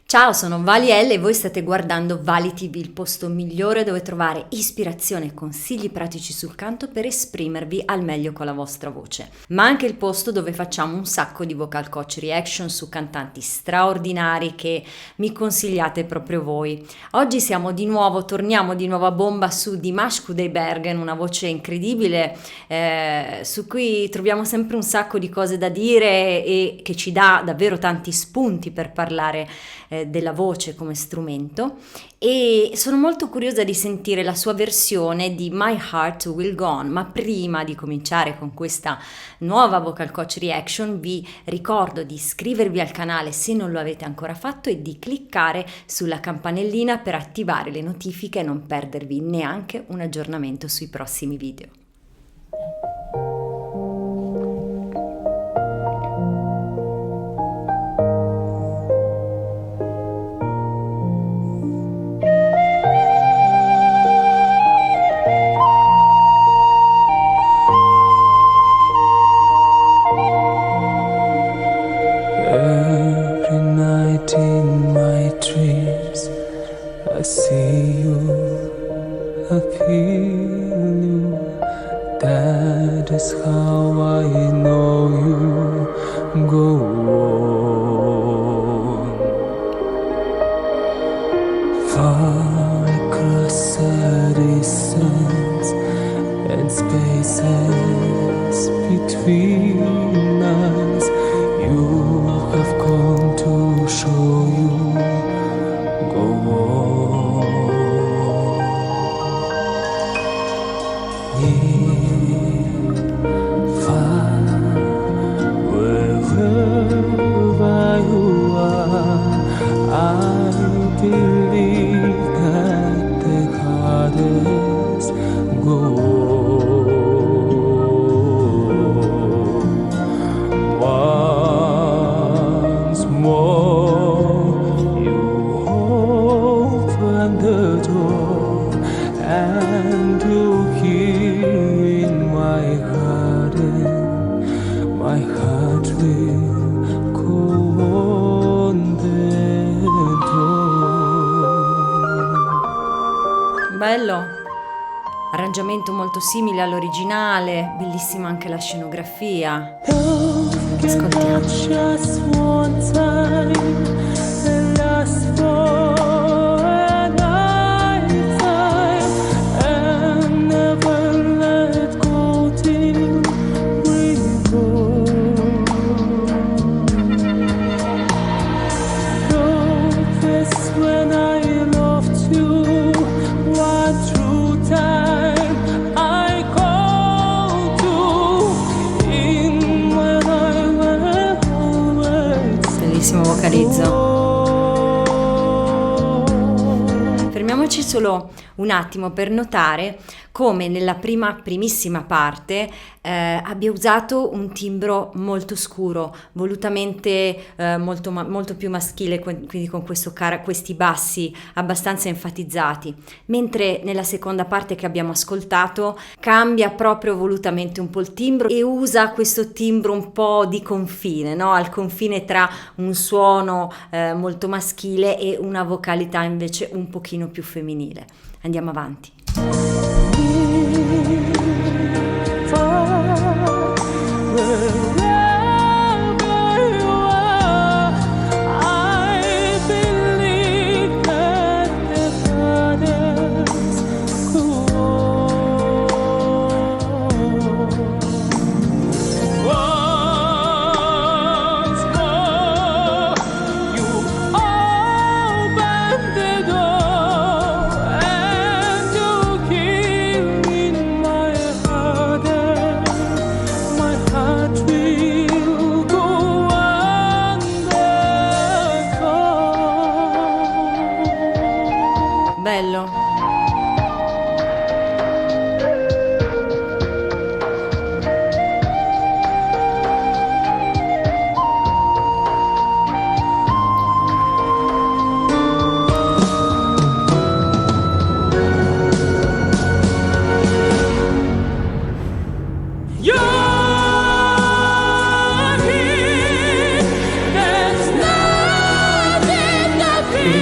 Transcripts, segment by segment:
Ciao, sono Valielle e voi state guardando Vali TV, il posto migliore dove trovare ispirazione e consigli pratici sul canto per esprimervi al meglio con la vostra voce, ma anche il posto dove facciamo un sacco di vocal coach reaction su cantanti straordinari che mi consigliate proprio voi. Oggi torniamo di nuovo a bomba su Dimash Kudaibergen, una voce incredibile su cui troviamo sempre un sacco di cose da dire e che ci dà davvero tanti spunti per parlare della voce come strumento, e sono molto curiosa di sentire la sua versione di My Heart Will Go On. Ma prima di cominciare con questa nuova vocal coach reaction vi ricordo di iscrivervi al canale se non lo avete ancora fatto e di cliccare sulla campanellina per attivare le notifiche e non perdervi neanche un aggiornamento sui prossimi video. Every night in my dreams I see you, I feel you. That is how I know you. Go on. Far across the distance and spaces between us, you have come to show you. Go on. Near, far, wherever you are, I believe that the hardest go on. Once more you open the door and you hear in my garden, my heart will go on the door. Bello, arrangiamento molto simile all'originale, bellissima anche la scenografia. Ascoltiamo. Just one time, and last for a lifetime, and never let go till we go. Notice when I loved you, what true time I called to in when I went always. Bellissimo vocalizzo. Fermiamoci solo un attimo per notare come nella primissima parte abbia usato un timbro molto scuro, volutamente molto più maschile, quindi con questi bassi abbastanza enfatizzati, mentre nella seconda parte che abbiamo ascoltato cambia proprio volutamente un po' il timbro e usa questo timbro un po' di confine, no? Al confine tra un suono molto maschile e una vocalità invece un pochino più femminile. Andiamo avanti. Keep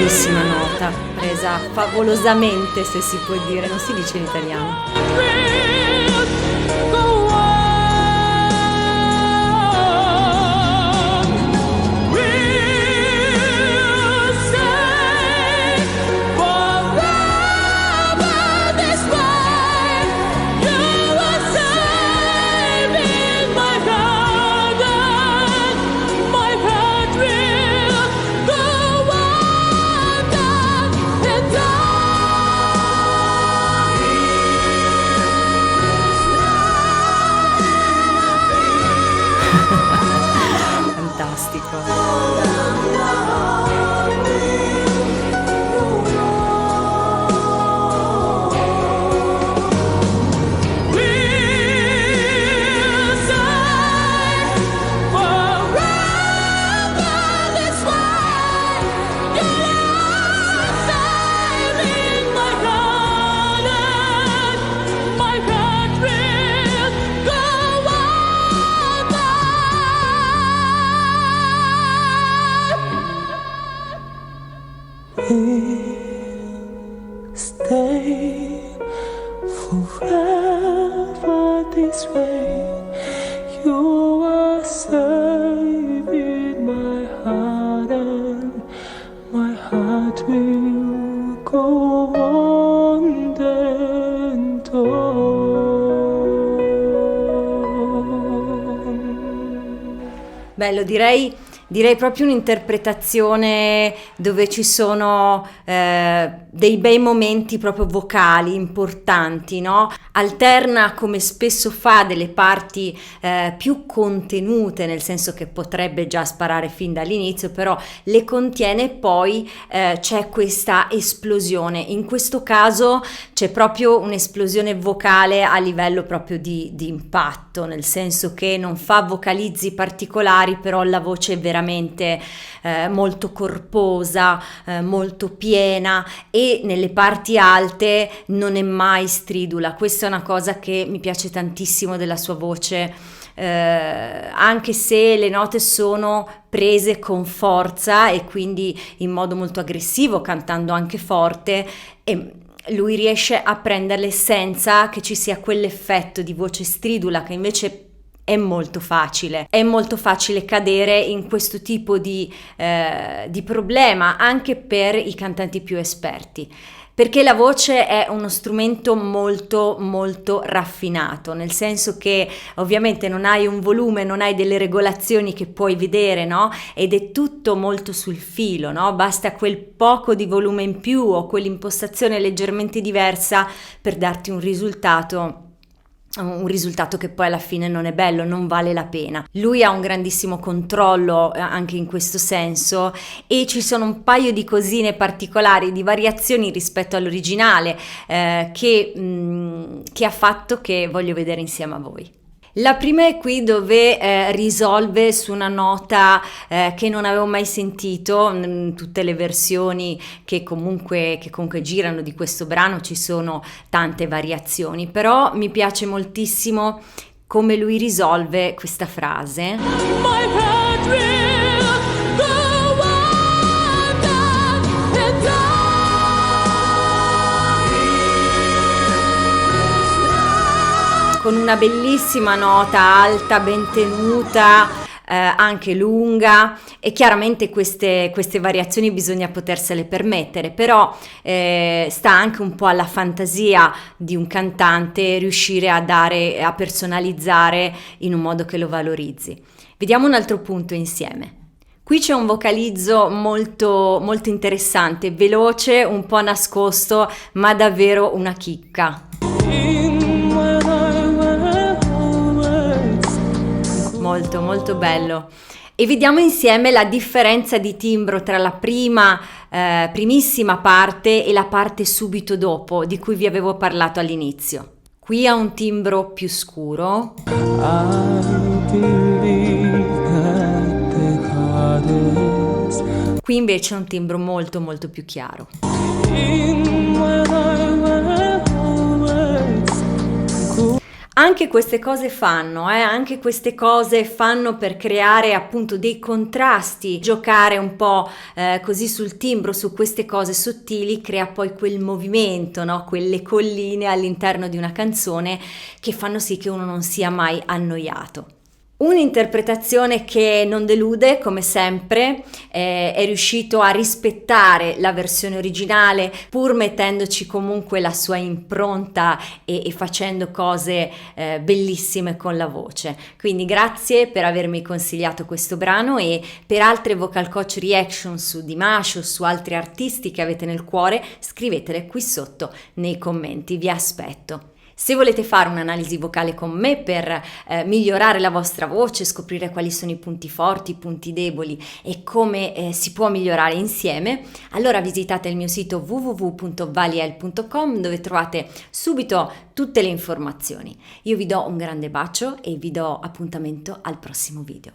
bellissima nota, presa favolosamente, se si può dire, non si dice in italiano. Fantastico. Stay forever this way. You are saving my heart, and my heart will go on and on. Bello, direi proprio un'interpretazione dove ci sono dei bei momenti proprio vocali importanti, no? Alterna, come spesso fa, delle parti più contenute, nel senso che potrebbe già sparare fin dall'inizio, però le contiene e poi c'è questa esplosione. In questo caso c'è proprio un'esplosione vocale a livello proprio di impatto, nel senso che non fa vocalizzi particolari, però la voce è veramente molto corposa, molto piena, e nelle parti alte non è mai stridula. Questa è una cosa che mi piace tantissimo della sua voce, anche se le note sono prese con forza e quindi in modo molto aggressivo, cantando anche forte, e lui riesce a prenderle senza che ci sia quell'effetto di voce stridula che invece è molto facile cadere in questo tipo di problema anche per i cantanti più esperti, perché la voce è uno strumento molto molto raffinato, nel senso che ovviamente non hai un volume, non hai delle regolazioni che puoi vedere, no? Ed è tutto molto sul filo, no? Basta quel poco di volume in più o quell'impostazione leggermente diversa per darti un risultato che poi alla fine non è bello, non vale la pena. Lui ha un grandissimo controllo anche in questo senso, e ci sono un paio di cosine particolari, di variazioni rispetto all'originale che ha fatto, che voglio vedere insieme a voi. La prima è qui dove risolve su una nota che non avevo mai sentito. In tutte le versioni che comunque girano di questo brano ci sono tante variazioni, però mi piace moltissimo come lui risolve questa frase. Con una bellissima nota alta, ben tenuta, anche lunga, e chiaramente queste variazioni bisogna potersele permettere, però sta anche un po' alla fantasia di un cantante riuscire a personalizzare in un modo che lo valorizzi. Vediamo un altro punto insieme. Qui c'è un vocalizzo molto, molto interessante, veloce, un po' nascosto, ma davvero una chicca. Molto molto bello. E vediamo insieme la differenza di timbro tra la primissima parte e la parte subito dopo, di cui vi avevo parlato all'inizio. Qui ha un timbro più scuro, qui invece è un timbro molto molto più chiaro. Anche queste cose anche queste cose fanno per creare appunto dei contrasti, giocare un po' così sul timbro, su queste cose sottili, crea poi quel movimento, no? Quelle colline all'interno di una canzone che fanno sì che uno non sia mai annoiato. Un'interpretazione che non delude, come sempre, è riuscito a rispettare la versione originale pur mettendoci comunque la sua impronta e facendo cose bellissime con la voce. Quindi grazie per avermi consigliato questo brano, e per altre vocal coach reaction su Dimash o su altri artisti che avete nel cuore, scrivetele qui sotto nei commenti, vi aspetto. Se volete fare un'analisi vocale con me per migliorare la vostra voce, scoprire quali sono i punti forti, i punti deboli e come si può migliorare insieme, allora visitate il mio sito www.valiel.com, dove trovate subito tutte le informazioni. Io vi do un grande bacio e vi do appuntamento al prossimo video.